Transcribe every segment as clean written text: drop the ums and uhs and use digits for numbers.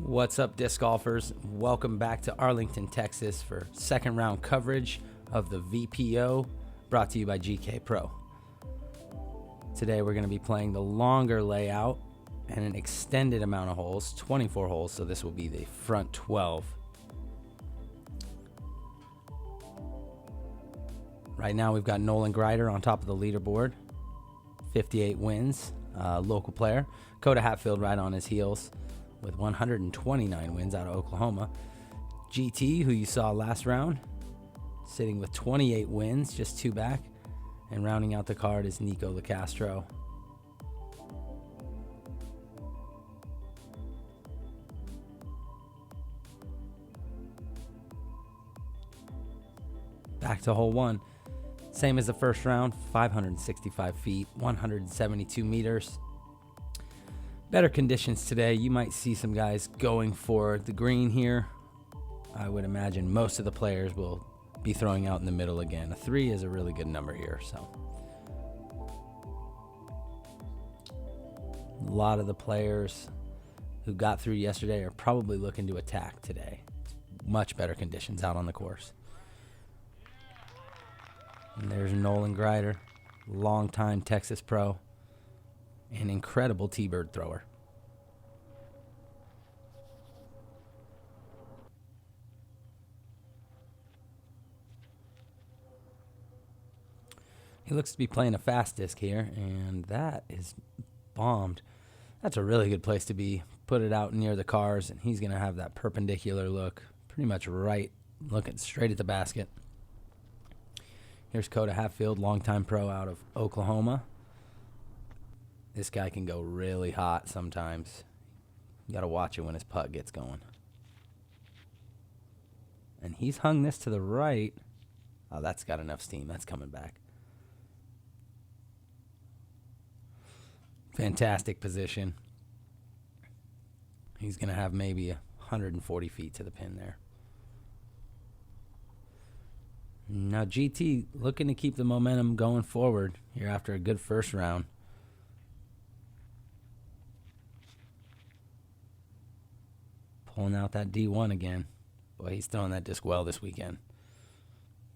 What's up, disc golfers? Welcome back to Arlington, Texas for second round coverage of the VPO brought to you by GK Pro. Today we're going to be playing the longer layout and an extended amount of holes, 24 holes, so this will be the front 12. Right now we've got Nolan Grider on top of the leaderboard, 58 wins, local player. Coda Hatfield right on his heels with 129 wins out of Oklahoma. GT, who you saw last round, sitting with 28 wins, just two back. And rounding out the card is Nikko Locastro. Back to hole one. Same as the first round, 565 feet, 172 meters. Better conditions today. You might see some guys going for the green here. I would imagine most of the players will be throwing out in the middle again. A 3 is a really good number here, so. A lot of the players who got through yesterday are probably looking to attack today. Much better conditions out on the course. And there's Nolan Grider, longtime Texas pro, an incredible T-bird thrower. He looks to be playing a fast disc here, and that is bombed. That's a really good place to be. Put it out near the cars, and he's going to have that perpendicular look, pretty much right, looking straight at the basket. Here's Coda Hatfield, longtime pro out of Oklahoma. This guy can go really hot sometimes. You got to watch it when his putt gets going. And he's hung this to the right. Oh, that's got enough steam. That's coming back. Fantastic position. He's going to have maybe 140 feet to the pin there. Now GT looking to keep the momentum going forward here after a good first round. Pulling out that D1 again. Boy, he's throwing that disc well this weekend.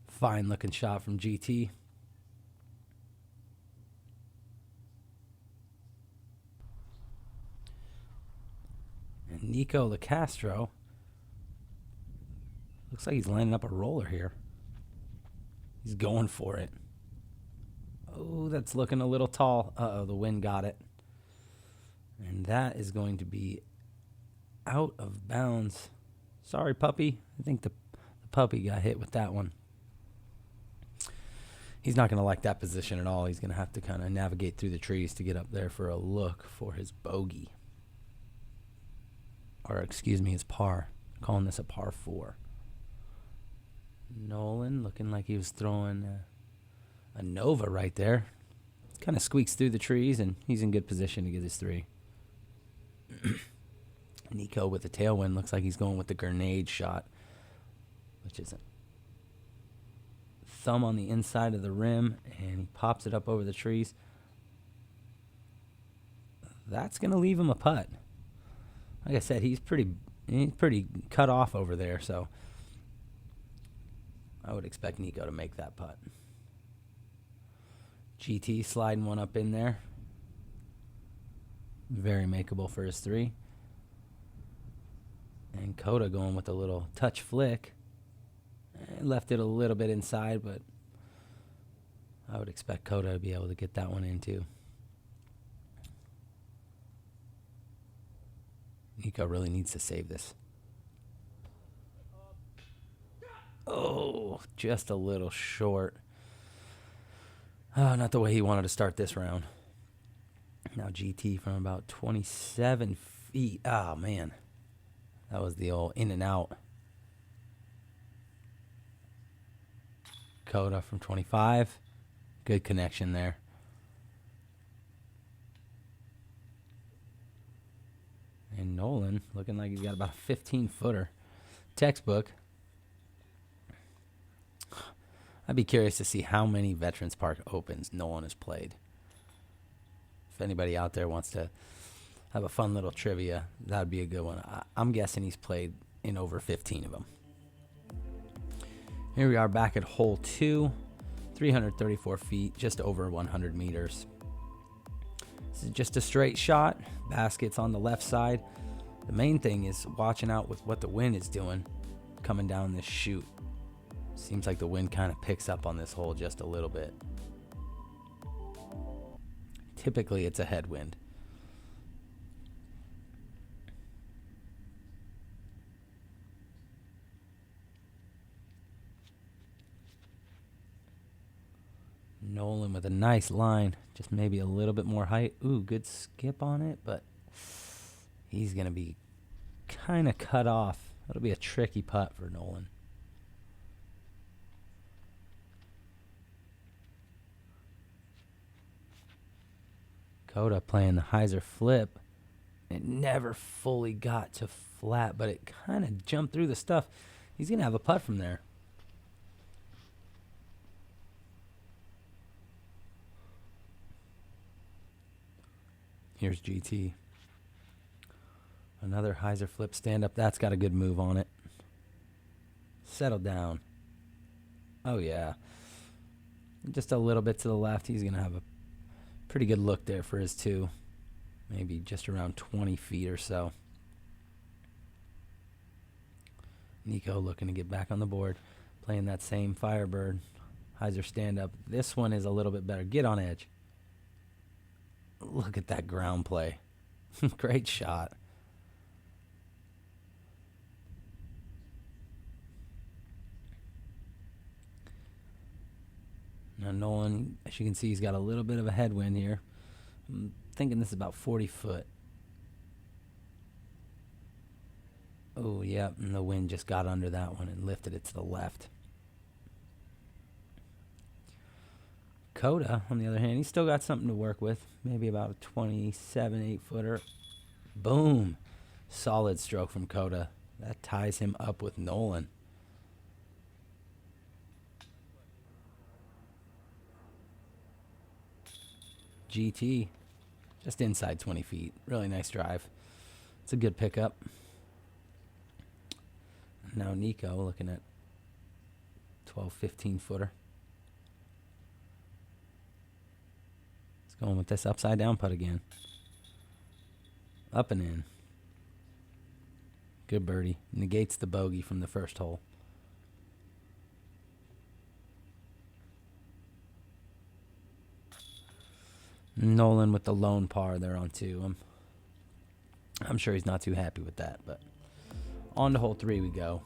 Fine looking shot from GT. And Nikko Locastro looks like he's lining up a roller here. He's going for it. Oh, that's looking a little tall. Uh-oh, the wind got it. And that is going to be out of bounds. Sorry, puppy. I think the puppy got hit with that one. He's not going to like that position at all. He's going to have to kind of navigate through the trees to get up there for a look for his bogey. Or, excuse me, his par. I'm calling this a par 4. Nolan looking like he was throwing a Nova right there. Kind of squeaks through the trees, and he's in good position to get his 3. Nikko with the tailwind looks like he's going with the grenade shot, which is a thumb on the inside of the rim, and he pops it up over the trees. That's going to leave him a putt. Like I said, he's pretty cut off over there, so I would expect Nikko to make that putt. GT sliding one up in there. Very makeable for his 3. And Coda going with a little touch flick. Left it a little bit inside, but I would expect Coda to be able to get that one in too. Nikko really needs to save this. Oh, just a little short. Oh, not the way he wanted to start this round. Now GT from about 27 feet. Oh, man. That was the old in and out. Coda from 25. Good connection there. And Nolan looking like he's got about a 15-footer. Textbook. I'd be curious to see how many Veterans Park Opens Nolan has played. If anybody out there wants to have a fun little trivia. That'd be a good one. I'm guessing he's played in over 15 of them. Here we are back at hole 2, 334 feet, just over 100 meters. This is just a straight shot. Basket's on the left side. The main thing is watching out with what the wind is doing coming down this chute. Seems like the wind kind of picks up on this hole just a little bit. Typically it's a headwind. Nolan with a nice line, just maybe a little bit more height. Ooh, good skip on it, but he's going to be kind of cut off. That'll be a tricky putt for Nolan. Coda playing the hyzer flip. It never fully got to flat, but it kind of jumped through the stuff. He's going to have a putt from there. Here's GT. Another hyzer flip stand up. That's got a good move on it. Settle down. Oh, yeah. Just a little bit to the left. He's going to have a pretty good look there for his 2. Maybe just around 20 feet or so. Nikko looking to get back on the board. Playing that same Firebird. Hyzer stand up. This one is a little bit better. Get on edge. Look at that ground play. Great shot. Now Nolan, as you can see, he's got a little bit of a headwind here. I'm thinking this is about 40 foot. Oh, yeah, and the wind just got under that one and lifted it to the left. Coda, on the other hand, he's still got something to work with. Maybe about a 27, 8-footer. Boom. Solid stroke from Coda. That ties him up with Nolan. GT, just inside 20 feet. Really nice drive. It's a good pickup. Now Nikko looking at 12, 15-footer. Going with this upside down putt again. Up and in. Good birdie. Negates the bogey from the first hole. Nolan with the lone par there on 2. I'm sure he's not too happy with that, but on to hole 3 we go.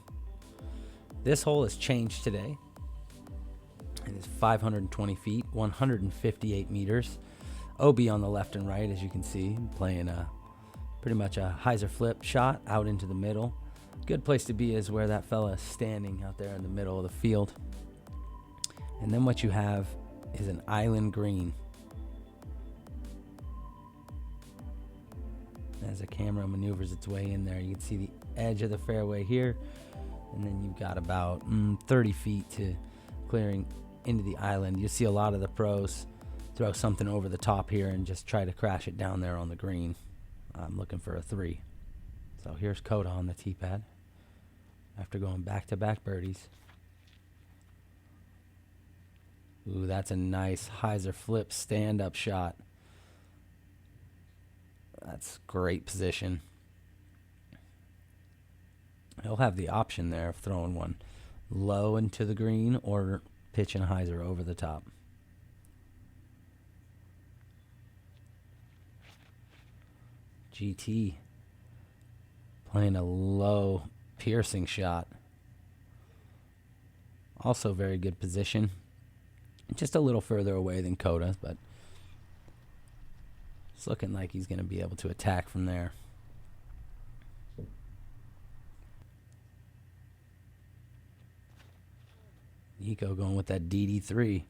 This hole has changed today. It is 520 feet, 158 meters. OB on the left and right, as you can see, playing pretty much a hyzer flip shot out into the middle. Good place to be is where that fella is standing out there in the middle of the field. And then what you have is an island green. As the camera maneuvers its way in there, you can see the edge of the fairway here, and then you've got about 30 feet to clearing into the island. You see a lot of the pros throw something over the top here and just try to crash it down there on the green. I'm looking for a 3. So here's Coda on the tee pad after going back-to-back birdies. Ooh, that's a nice hyzer flip stand-up shot. That's great position. He'll have the option there of throwing one low into the green or pitching a hyzer over the top. GT playing a low piercing shot. Also very good position. Just a little further away than Coda, but it's looking like he's going to be able to attack from there. Nikko going with that DD3.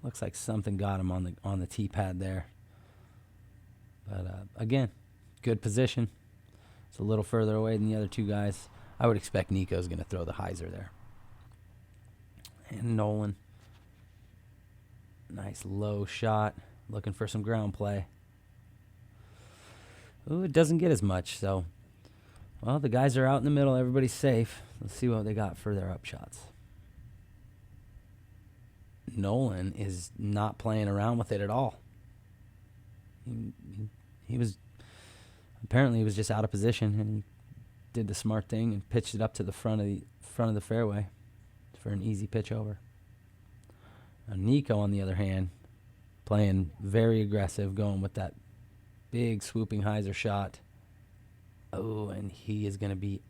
Looks like something got him on the tee pad there. But again, good position. It's a little further away than the other 2 guys. I would expect Nikko's going to throw the hyzer there. And Nolan, nice low shot, looking for some ground play. Ooh, it doesn't get as much, so. Well, the guys are out in the middle. Everybody's safe. Let's see what they got for their upshots. Nolan is not playing around with it at all. He was, apparently he was just out of position, and he did the smart thing and pitched it up to the front of the fairway for an easy pitch over. Now, Nikko, on the other hand, playing very aggressive, going with that big swooping hyzer shot. Oh, and he is going to be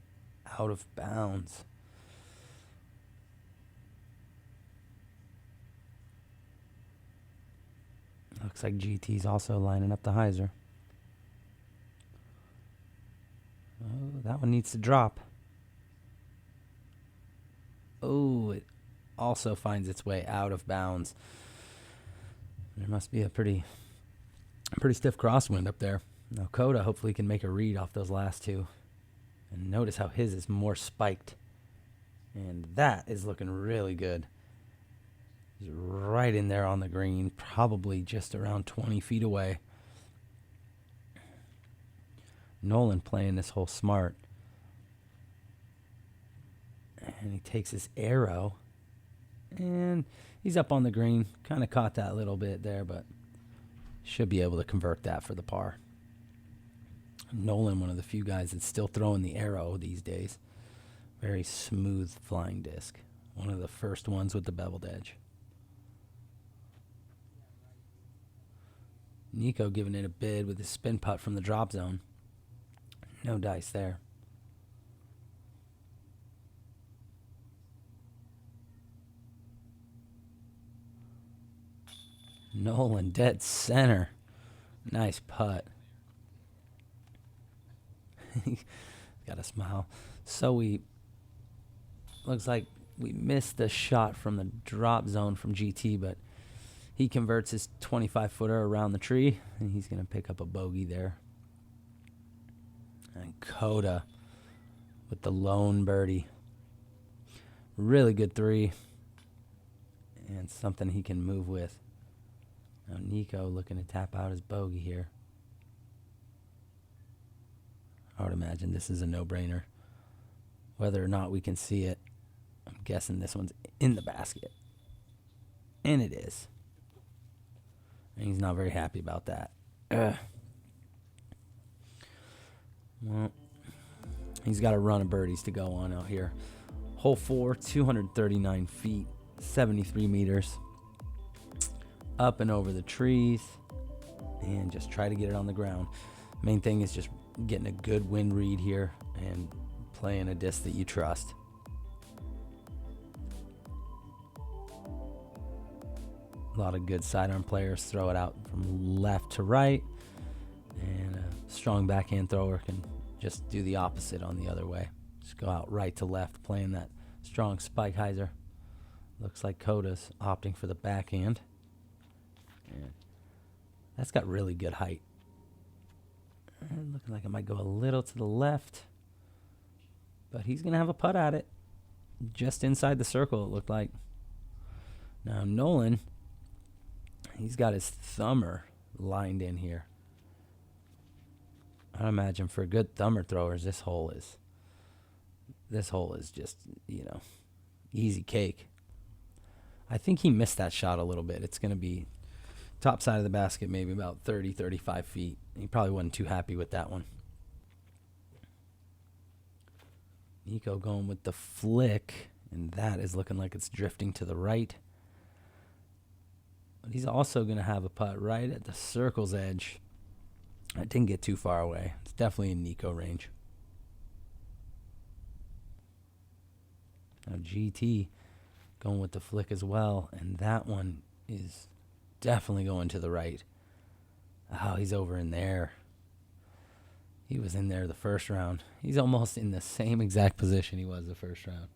out of bounds. Looks like GT's also lining up the hyzer. Oh, that one needs to drop. Oh, it also finds its way out of bounds. There must be a pretty stiff crosswind up there. Now Coda hopefully can make a read off those last two. And notice how his is more spiked. And that is looking really good. He's right in there on the green, probably just around 20 feet away. Nolan playing this hole smart. And he takes his arrow. And he's up on the green. Kind of caught that little bit there, but should be able to convert that for the par. Nolan, one of the few guys that's still throwing the arrow these days. Very smooth flying disc. One of the first ones with the beveled edge. Nikko giving it a bid with his spin putt from the drop zone. No dice there. Nolan dead center. Nice putt. Got a smile. So looks like we missed the shot from the drop zone from GT, but he converts his 25-footer around the tree, and he's going to pick up a bogey there. And Coda with the lone birdie. Really good three. And something he can move with. Now Nikko looking to tap out his bogey here. I would imagine this is a no-brainer. Whether or not we can see it, I'm guessing this one's in the basket. And it is. And he's not very happy about that. Well, he's got a run of birdies to go on out here. Hole 4, 239 feet, 73 meters. Up and over the trees. And just try to get it on the ground. Main thing is just getting a good wind read here and playing a disc that you trust. A lot of good sidearm players throw it out from left to right, and a strong backhand thrower can just do the opposite on the other way. Just go out right to left, playing that strong spike hyzer. Looks like Coda's opting for the backhand. And that's got really good height. And looking like it might go a little to the left, but he's going to have a putt at it. Just inside the circle, it looked like. Now Nolan, he's got his thumber lined in here. I imagine for good thumber throwers, this hole is just, easy cake. I think he missed that shot a little bit. It's going to be top side of the basket, maybe about 30, 35 feet. He probably wasn't too happy with that one. Nikko going with the flick, and that is looking like it's drifting to the right. But he's also going to have a putt right at the circle's edge. It didn't get too far away. It's definitely in Nikko range. Now GT going with the flick as well, and that one is definitely going to the right. Oh, he's over in there. He was in there the first round. He's almost in the same exact position he was the first round.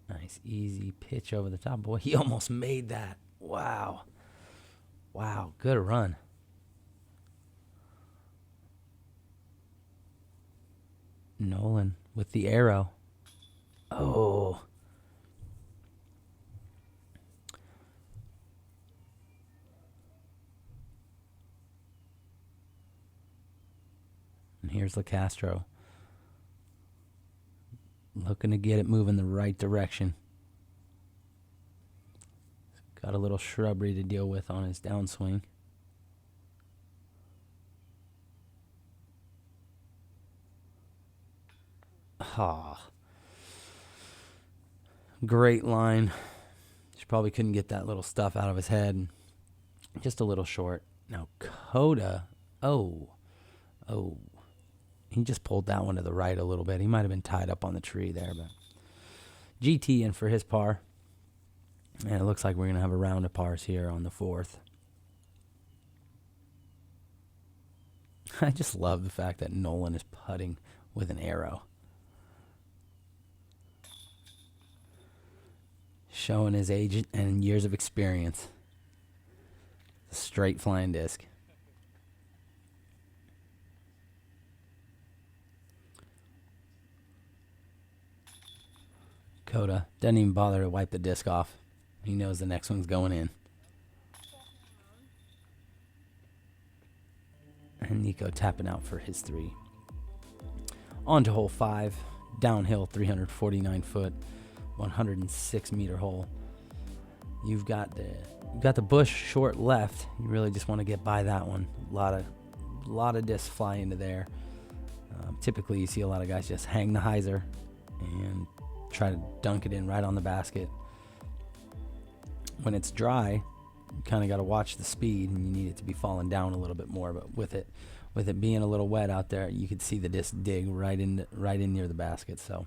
Nice, easy pitch over the top. Boy, he almost made that. Wow. Wow, good run. Nolan with the arrow. Oh. here's Locastro. Looking to get it moving the right direction. Got a little shrubbery to deal with on his downswing. Ah. Great line. She probably couldn't get that little stuff out of his head. Just a little short. Now Coda. Oh. He just pulled that one to the right a little bit. He might have been tied up on the tree there, but GT in for his par. And it looks like we're going to have a round of pars here on the 4th. I just love the fact that Nolan is putting with an arrow. Showing his age and years of experience. A straight flying disc. Coda doesn't even bother to wipe the disc off. He knows the next one's going in. And Nikko tapping out for his 3. On to hole 5. Downhill, 349 foot, 106 meter hole. You've got the bush short left. You really just want to get by that one. A lot of discs fly into there. Typically, you see a lot of guys just hang the hyzer and try to dunk it in right on the basket. When it's dry, you kind of got to watch the speed, and you need it to be falling down a little bit more. But with it being a little wet out there, you could see the disc dig right in near the basket. So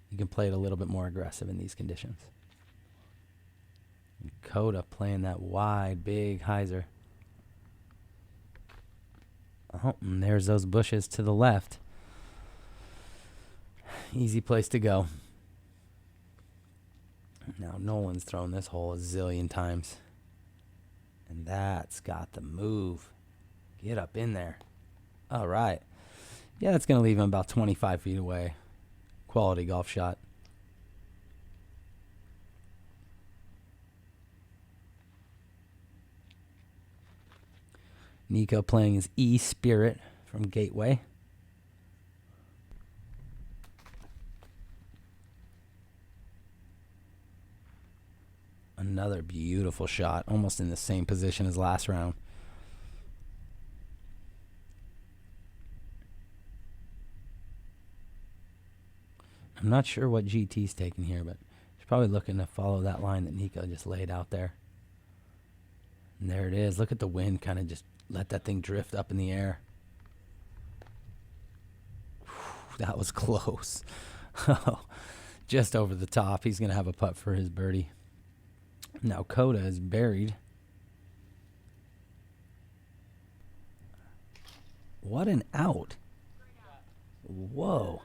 you can play it a little bit more aggressive in these conditions. And Coda playing that wide, big hyzer. Oh, and there's those bushes to the left. Easy place to go. Now Nolan's thrown this hole a zillion times. And that's got the move. Get up in there. All right. Yeah, that's going to leave him about 25 feet away. Quality golf shot. Nikko playing his E-Spirit from Gateway. Another beautiful shot, almost in the same position as last round. I'm not sure what GT's taking here, but he's probably looking to follow that line that Nikko just laid out there. And there it is. Look at the wind kind of just let that thing drift up in the air. Whew, that was close. Just over the top. He's going to have a putt for his birdie. Now Coda is buried. What an out. Whoa.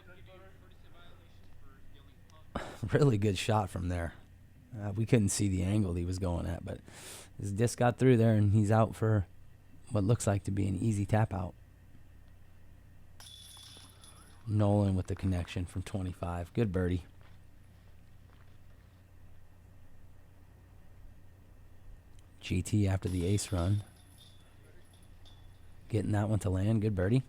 Really good shot from there. We couldn't see the angle he was going at, but his disc got through there, and he's out for what looks like to be an easy tap out. Nolan with the connection from 25. Good birdie. GT after the ace run. Getting that one to land. Good birdie.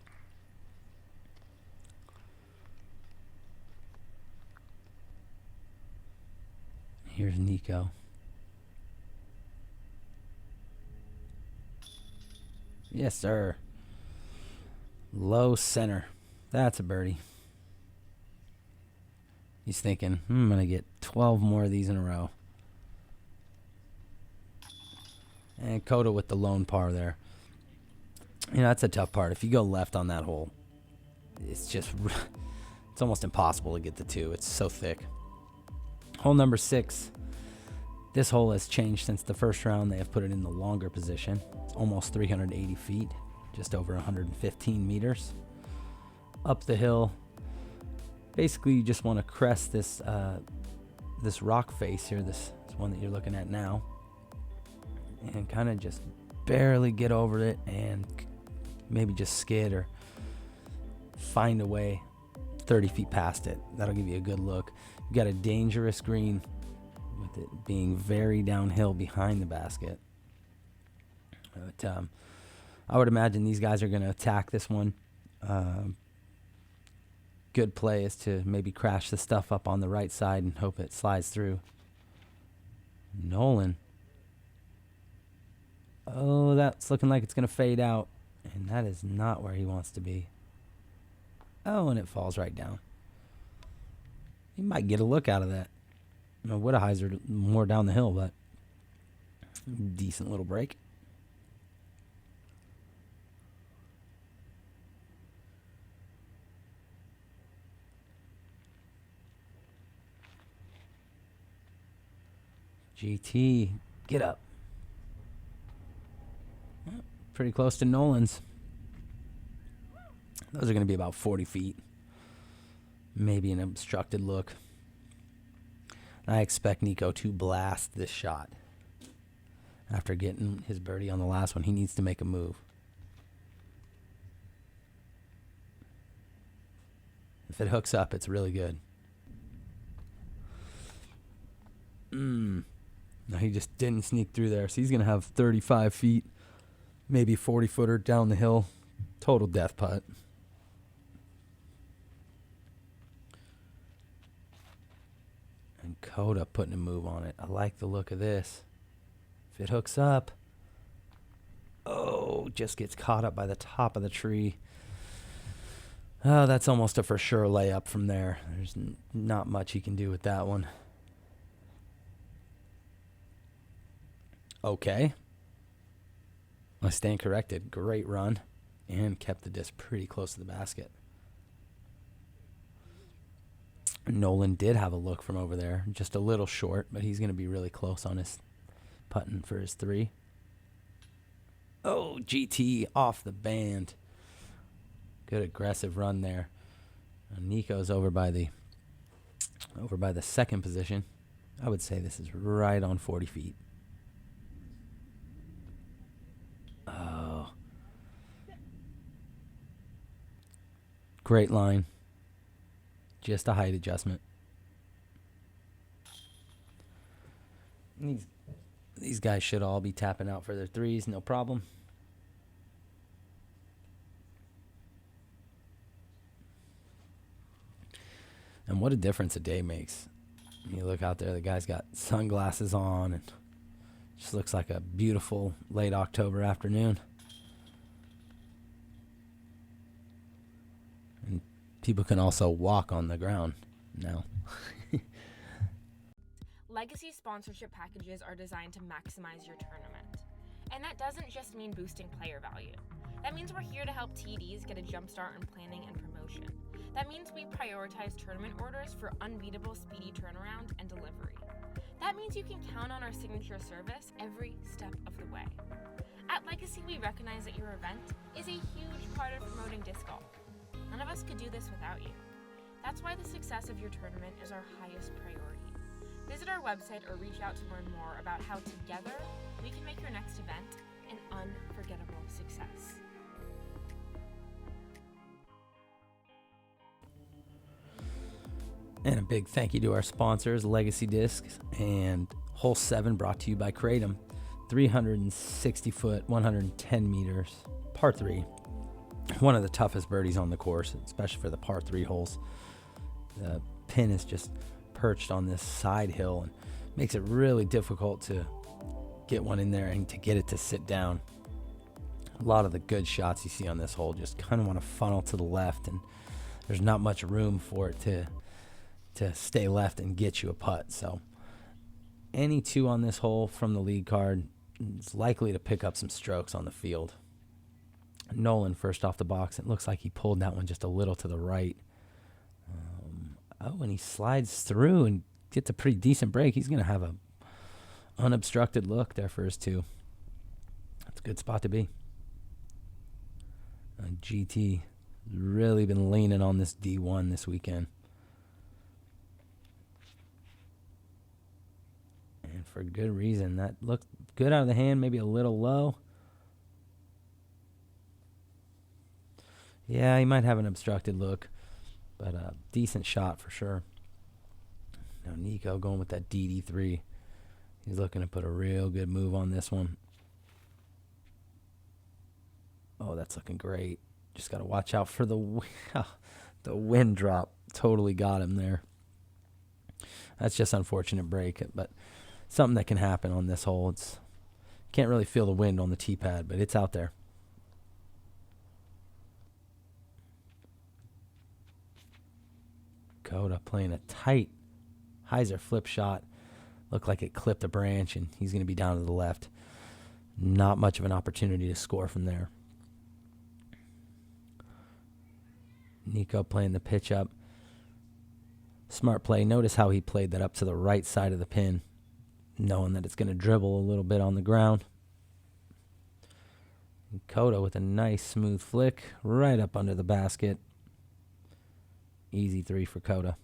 Here's Nikko. Yes, sir. Low center. That's a birdie. He's thinking, I'm going to get 12 more of these in a row. And Coda with the lone par there. You know, that's a tough part. If you go left on that hole, it's just, it's almost impossible to get the 2. It's so thick. Hole number 6. This hole has changed since the first round. They have put it in the longer position. It's almost 380 feet, just over 115 meters. Up the hill. Basically, you just want to crest this this rock face here, this one that you're looking at now, and kind of just barely get over it and maybe just skid or find a way 30 feet past it. That'll give you a good look. You got a dangerous green with it being very downhill behind the basket. But I would imagine these guys are going to attack this one Good play is to maybe crash the stuff up on the right side and hope it slides through. Nolan. Oh, that's looking like it's going to fade out. And that is not where he wants to be. Oh, and it falls right down. He might get a look out of that. No, Widowheiser more down the hill, but decent little break. GT, get up. Well, pretty close to Nolan's. Those are going to be about 40 feet. Maybe an obstructed look. I expect Nikko to blast this shot. After getting his birdie on the last one, he needs to make a move. If it hooks up, it's really good. No, he just didn't sneak through there. So he's going to have 35 feet, maybe 40-footer down the hill. Total death putt. And Coda putting a move on it. I like the look of this. If it hooks up. Oh, just gets caught up by the top of the tree. Oh, that's almost a for sure layup from there. There's not much he can do with that one. Okay. I stand corrected. Great run. And kept the disc pretty close to the basket. Nolan did have a look from over there. Just a little short, but he's going to be really close on his putting for his 3. Oh, GT off the band. Good aggressive run there. Nikko's over by the second position. I would say this is right on 40 feet. Oh. Great line. Just a height adjustment. These guys should all be tapping out for their 3s, no problem. And what a difference a day makes. You look out there, the guy's got sunglasses on and just looks like a beautiful late October afternoon. And people can also walk on the ground now. Legacy sponsorship packages are designed to maximize your tournament. And that doesn't just mean boosting player value. That means we're here to help TDs get a jump start in planning and promotion. That means we prioritize tournament orders for unbeatable speedy turnaround and delivery. That means you can count on our signature service every step of the way. At Legacy, we recognize that your event is a huge part of promoting disc golf. None of us could do this without you. That's why the success of your tournament is our highest priority. Visit our website or reach out to learn more about how together we can make your next event an unforgettable success. And a big thank you to our sponsors, Legacy Discs and Hole 7, brought to you by Kratom. 360 foot, 110 meters, par 3. One of the toughest birdies on the course, especially for the par 3 holes. The pin is just perched on this side hill and makes it really difficult to get one in there and to get it to sit down. A lot of the good shots you see on this hole just kind of want to funnel to the left, and there's not much room for it to stay left and get you a putt. So any 2 on this hole from the lead card is likely to pick up some strokes on the field. Nolan first off the box. It looks like he pulled that one just a little to the right. And he slides through and gets a pretty decent break. He's going to have a unobstructed look there for his 2. That's a good spot to be. GT really been leaning on this D1 this weekend. And for good reason. That looked good out of the hand, maybe a little low. Yeah, he might have an obstructed look, but a decent shot for sure. Now Nikko going with that DD3. He's looking to put a real good move on this one. Oh, that's looking great. Just got to watch out for the the wind drop. Totally got him there. That's just unfortunate break, but something that can happen on this hole. It's can't really feel the wind on the tee pad, but it's out there. Coda playing a tight hyzer flip shot. Looked like it clipped a branch, and he's going to be down to the left. Not much of an opportunity to score from there. Nikko playing the pitch up. Smart play. Notice how he played that up to the right side of the pin, knowing that it's going to dribble a little bit on the ground. And Coda with a nice smooth flick right up under the basket. Easy 3 for Coda.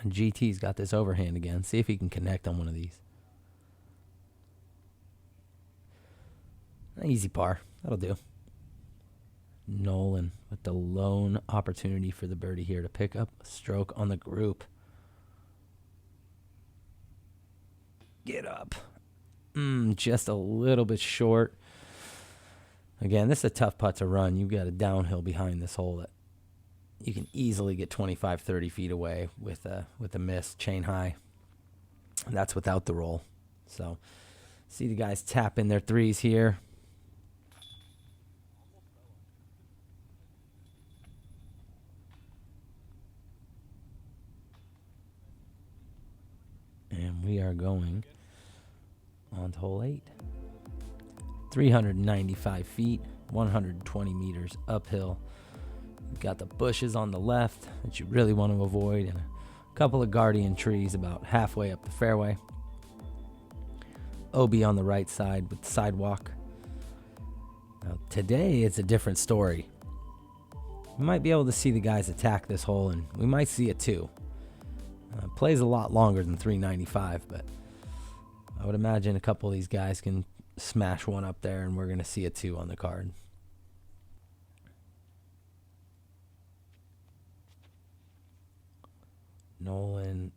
And GT's got this overhand again. See if he can connect on one of these. Easy par. That'll do. Nolan with the lone opportunity for the birdie here to pick up a stroke on the group. Get up. Just a little bit short. Again, this is a tough putt to run. You've got a downhill behind this hole that you can easily get 25, 30 feet away with a miss, chain high. And that's without the roll. So, see the guys tap in their threes here. And we are going on to hole 8. 395 feet, 120 meters uphill. You've got the bushes on the left that you really want to avoid, and a couple of guardian trees about halfway up the fairway. OB on the right side with the sidewalk. Now, today it's a different story. We might be able to see the guys attack this hole, and we might see it too. Plays a lot longer than 395, but I would imagine a couple of these guys can smash one up there, and we're going to see it too on the card. Nolan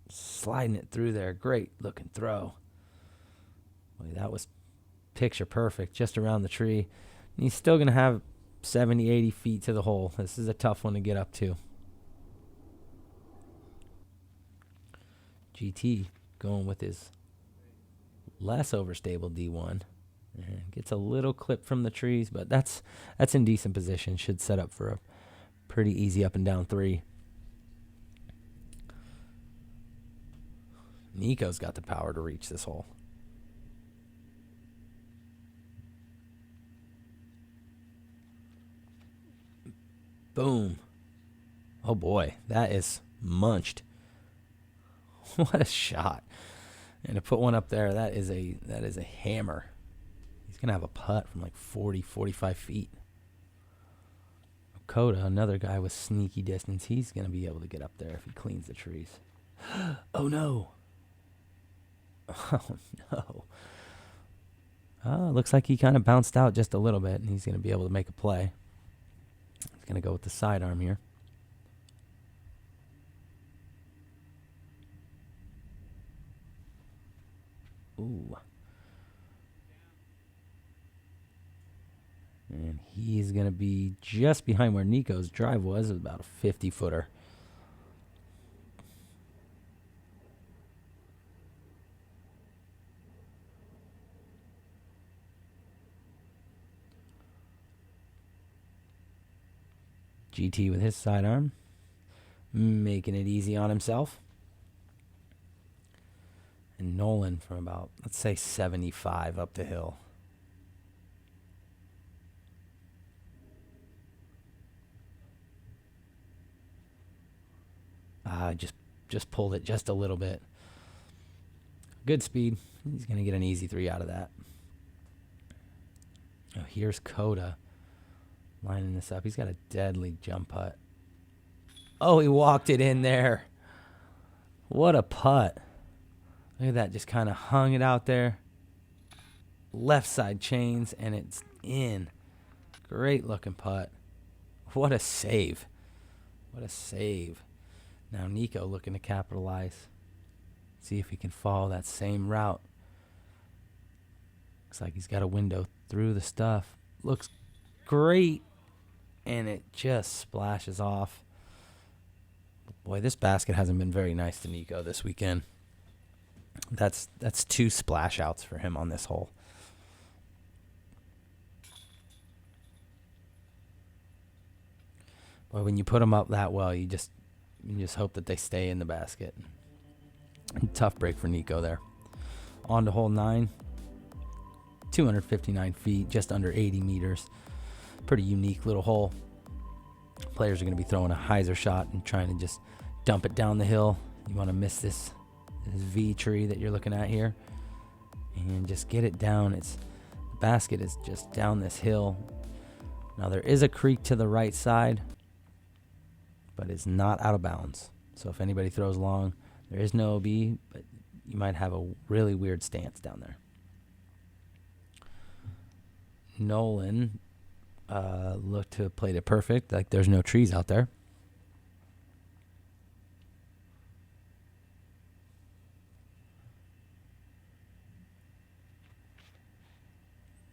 sliding it through there. Great looking throw. Boy, that was picture perfect, just around the tree. And he's still going to have 70, 80 feet to the hole. This is a tough one to get up to. GT going with his less overstable D1. And gets a little clip from the trees, but that's in decent position. Should set up for a pretty easy up and down 3. Nikko's got the power to reach this hole. Boom. Oh boy, that is munched. What a shot. And to put one up there, that is a hammer. He's going to have a putt from like 40, 45 feet. Coda, another guy with sneaky distance, he's going to be able to get up there if he cleans the trees. Oh no. Oh no. Looks like he kind of bounced out just a little bit, and he's going to be able to make a play. He's going to go with the sidearm here. Ooh. And he's going to be just behind where Nikko's drive was, about a 50-footer. GT with his sidearm, making it easy on himself. And Nolan from about, let's say, 75 up the hill. Just pulled it just a little bit. Good speed. He's going to get an easy 3 out of that. Oh, here's Coda lining this up. He's got a deadly jump putt. Oh, he walked it in there. What a putt. Look at that. Just kind of hung it out there. Left side chains, and it's in. Great looking putt. What a save. What a save. Now Nikko looking to capitalize. See if he can follow that same route. Looks like he's got a window through the stuff. Looks great. and it just splashes off. Boy, this basket hasn't been very nice to Nikko this weekend. That's 2 splash outs for him on this hole. Boy, when you put them up that well, you just hope that they stay in the basket. Tough break for Nikko there. On to hole 9. 259 feet, just under 80 meters. Pretty unique little hole. Players are going to be throwing a hyzer shot and trying to just dump it down the hill. You want to miss this V tree that you're looking at here and just get it down. The basket is just down this hill. Now there is a creek to the right side, but it's not out of bounds. So if anybody throws long, there is no OB, but you might have a really weird stance down there. Nolan looked to have played it perfect. Like there's no trees out there.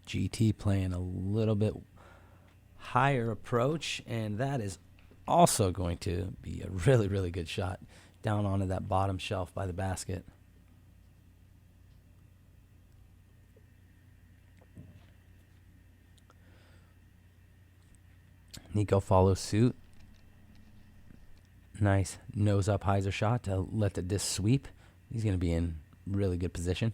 GT playing a little bit higher approach, and that is also going to be a really, really good shot down onto that bottom shelf by the basket. Nikko follows suit. Nice nose up hyzer shot to let the disc sweep. He's going to be in really good position.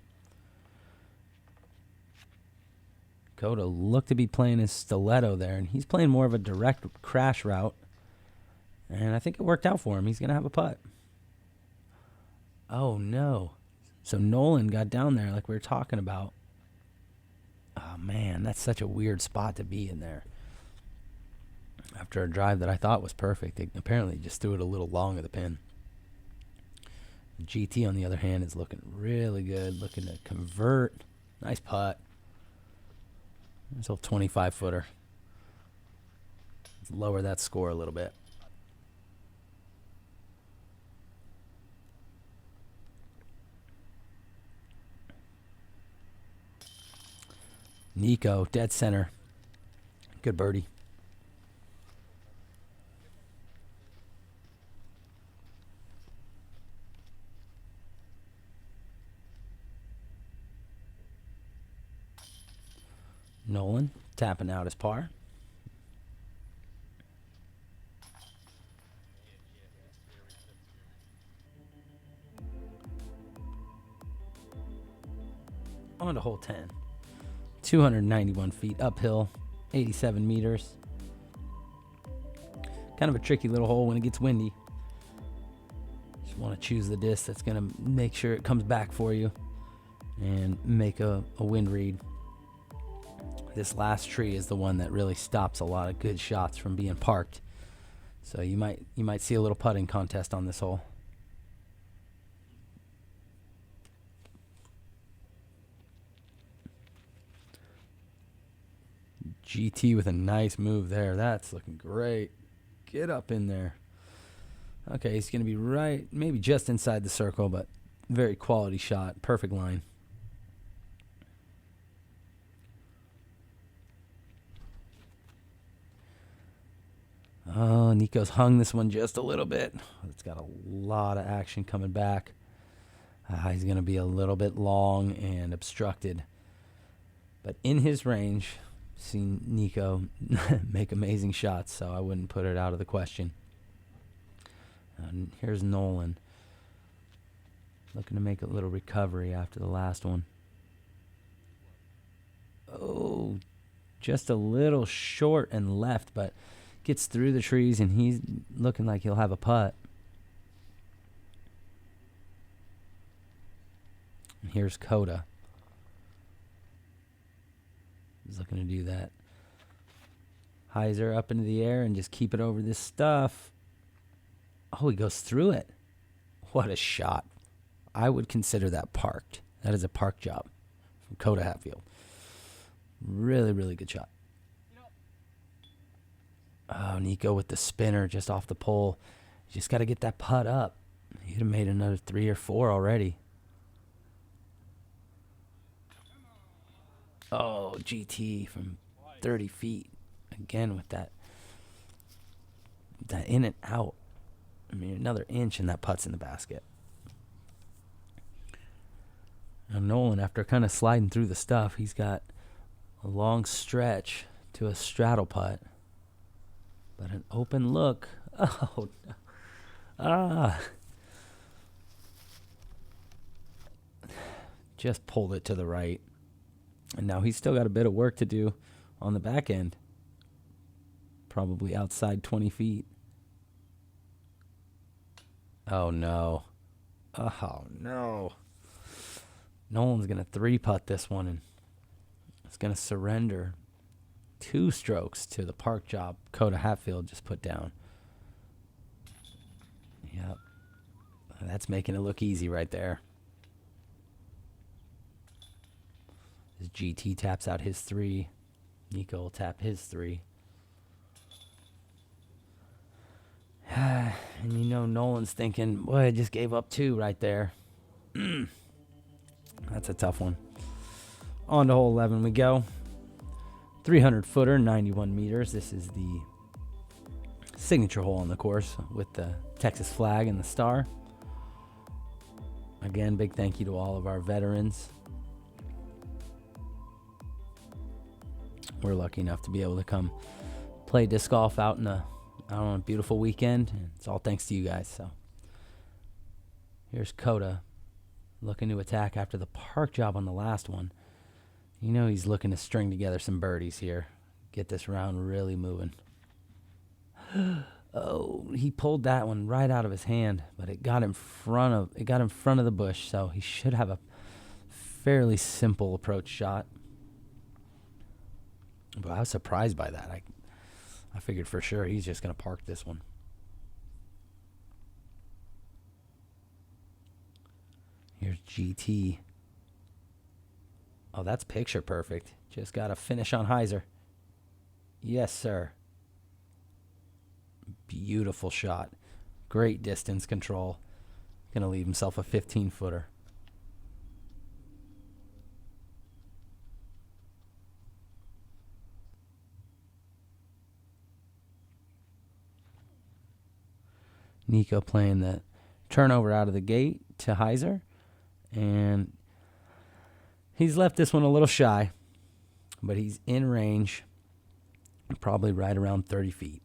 Coda looked to be playing his stiletto there, and he's playing more of a direct crash route. And I think it worked out for him. He's going to have a putt. Oh, no. So Nolan got down there like we were talking about. Oh, man, that's such a weird spot to be in there. After a drive that I thought was perfect, they apparently just threw it a little long of the pin. GT, on the other hand, is looking really good, looking to convert. Nice putt. There's a 25-footer. Let's lower that score a little bit. Nikko, dead center. Good birdie. Nolan tapping out his par. On to hole 10. 291 feet uphill, 87 meters. Kind of a tricky little hole when it gets windy. Just want to choose the disc that's going to make sure it comes back for you and make a wind read. This last tree is the one that really stops a lot of good shots from being parked. So you might see a little putting contest on this hole. GT with a nice move there. That's looking great. Get up in there. Okay, he's going to be right, maybe just inside the circle, but very quality shot. Perfect line. Oh, Nikko's hung this one just a little bit. It's got a lot of action coming back. He's going to be a little bit long and obstructed. But in his range, seen Nikko make amazing shots, so I wouldn't put it out of the question. And here's Nolan. Looking to make a little recovery after the last one. Oh, just a little short and left, but gets through the trees, and he's looking like he'll have a putt. And here's Coda. He's looking to do that. Hyzer up into the air and just keep it over this stuff. Oh, he goes through it. What a shot. I would consider that parked. That is a park job from Coda Hatfield. Really, really good shot. Oh, Nikko with the spinner just off the pole. You just got to get that putt up. He'd have made another 3 or 4 already. Oh, GT from 30 feet. Again with that that in and out. I mean, another inch and that putt's in the basket. Now Nolan, after kind of sliding through the stuff, he's got a long stretch to a straddle putt. But an open look. Oh, no. Just pulled it to the right. And now he's still got a bit of work to do on the back end. Probably outside 20 feet. Oh, no. Oh, no. Nolan's going to 3-putt this one, and it's going to surrender 2 strokes to the park job Coda Hatfield just put down. Yep. That's making it look easy right there. As GT taps out his 3. Nikko will tap his 3. And you know Nolan's thinking, boy, I just gave up 2 right there. That's a tough one. On to hole 11 we go. 300-footer, 91 meters. This is the signature hole on the course with the Texas flag and the star. Again, big thank you to all of our veterans. We're lucky enough to be able to come play disc golf out in a beautiful weekend. It's all thanks to you guys. So here's Coda looking to attack after the park job on the last one. You know he's looking to string together some birdies here. Get this round really moving. Oh, he pulled that one right out of his hand, but it got in front of the bush, so he should have a fairly simple approach shot. But I was surprised by that. I figured for sure he's just going to park this one. Here's GT. Oh, that's picture perfect. Just got to finish on hyzer. Yes, sir. Beautiful shot. Great distance control. Going to leave himself a 15-footer. Nikko playing the turnover out of the gate to hyzer. And he's left this one a little shy, but he's in range, probably right around 30 feet.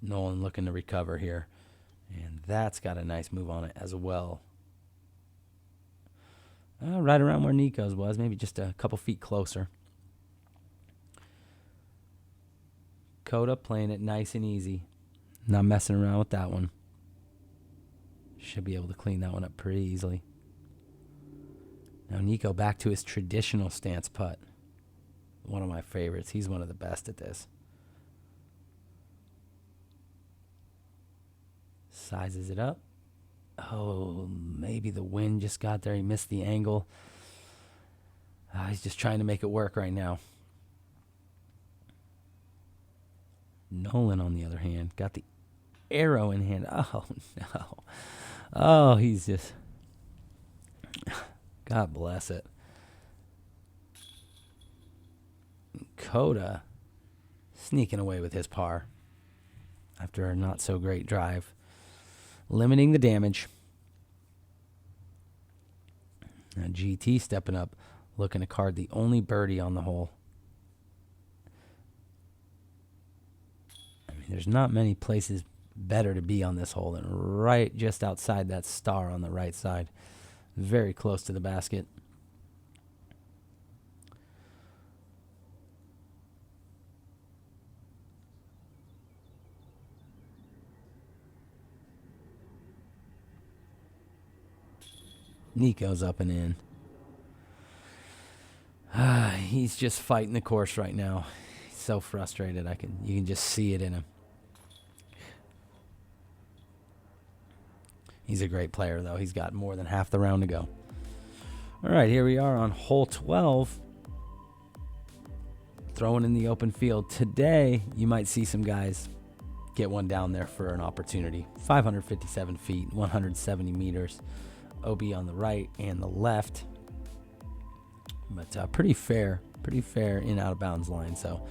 Nolan looking to recover here, and that's got a nice move on it as well. Right around where Nikko's was, maybe just a couple feet closer. Coda playing it nice and easy. Not messing around with that one. Should be able to clean that one up pretty easily. Now Nikko back to his traditional stance putt. One of my favorites. He's one of the best at this. Sizes it up. Oh, maybe the wind just got there. He missed the angle. He's just trying to make it work right now. Nolan, on the other hand, got the arrow in hand. Oh, no. Oh, he's just... God bless it. Coda sneaking away with his par after a not-so-great drive. Limiting the damage. Now GT stepping up, looking to card the only birdie on the hole. I mean, there's not many places better to be on this hole than right just outside that star on the right side. Very close to the basket. Nikko's up and in. He's just fighting the course right now. He's so frustrated. You can just see it in him. He's a great player, though. He's got more than half the round to go. All right, here we are on hole 12. Throwing in the open field. Today, you might see some guys get one down there for an opportunity. 557 feet, 170 meters. OB on the right and the left. But pretty fair in out of bounds line. So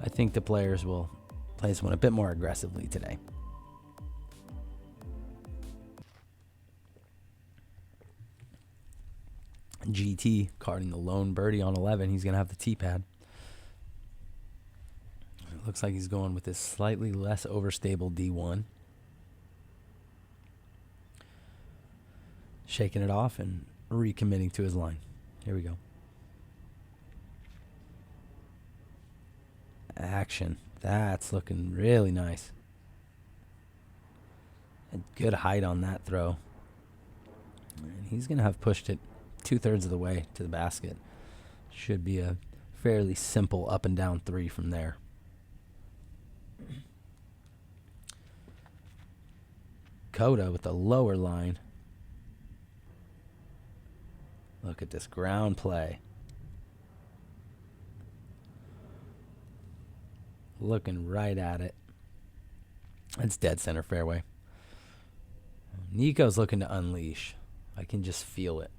I think the players will play this one a bit more aggressively today. GT carding the lone birdie on 11. He's going to have the tee pad. It looks like he's going with this slightly less overstable D1. Shaking it off and recommitting to his line. Here we go. Action. That's looking really nice. A good height on that throw. And he's going to have pushed it 2/3 of the way to the basket. Should be a fairly simple up and down 3 from there. Coda with the lower line. Look at this ground play. Looking right at it. It's dead center fairway. Nikko's looking to unleash. I can just feel it.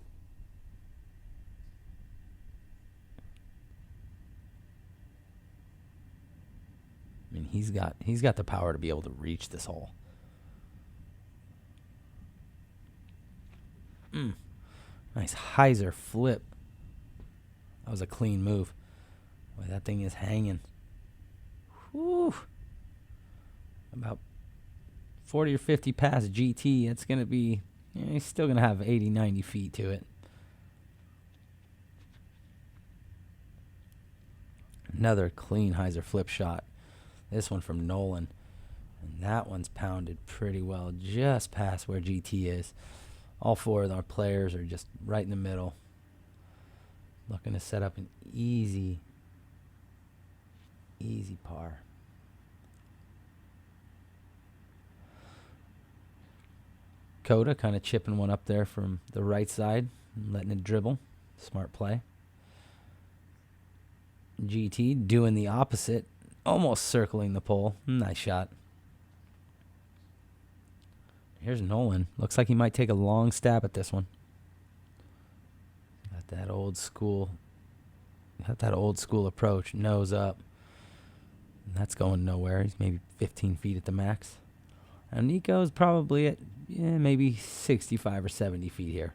I mean, he's got the power to be able to reach this hole. Nice hyzer flip. That was a clean move. Boy, that thing is hanging. Whew. About 40 or 50 past GT. It's going to be, he's still going to have 80, 90 feet to it. Another clean hyzer flip shot. This one from Nolan. And that one's pounded pretty well, just past where GT is. All 4 of our players are just right in the middle. Looking to set up an easy par. Coda kind of chipping one up there from the right side, letting it dribble. Smart play. GT doing the opposite, almost circling the pole. Nice shot. Here's Nolan. Looks like he might take a long stab at this one. Got that old school approach, nose up. And that's going nowhere. He's maybe 15 feet at the max. And Nikko's probably at maybe 65 or 70 feet here.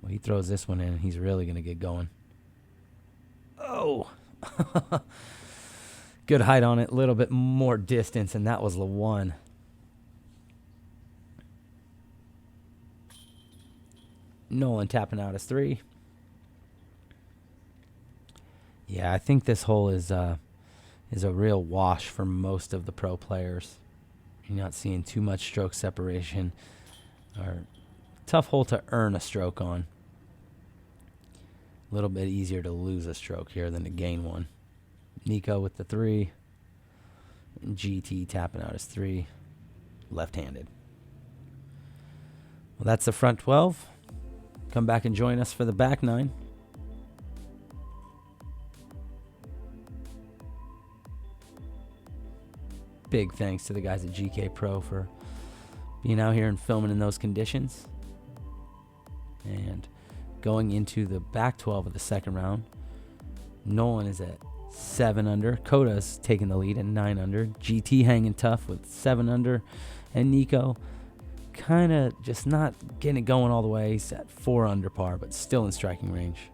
Well, he throws this one in, and he's really going to get going. Oh! Good height on it, a little bit more distance, and that was the one. Nolan tapping out his 3. Yeah, I think this hole is a real wash for most of the pro players. You're not seeing too much stroke separation. Or tough hole to earn a stroke on. A little bit easier to lose a stroke here than to gain one. Nikko with the 3. And GT tapping out his 3. Left-handed. Well, that's the front 12. Come back and join us for the back 9. Big thanks to the guys at GK Pro for being out here and filming in those conditions. And going into the back 12 of the second round, Nolan is at 7 under. Coda's taking the lead at 9 under. GT hanging tough with 7 under. And Nikko kind of just not getting it going all the way. He's at 4 under par, but still in striking range.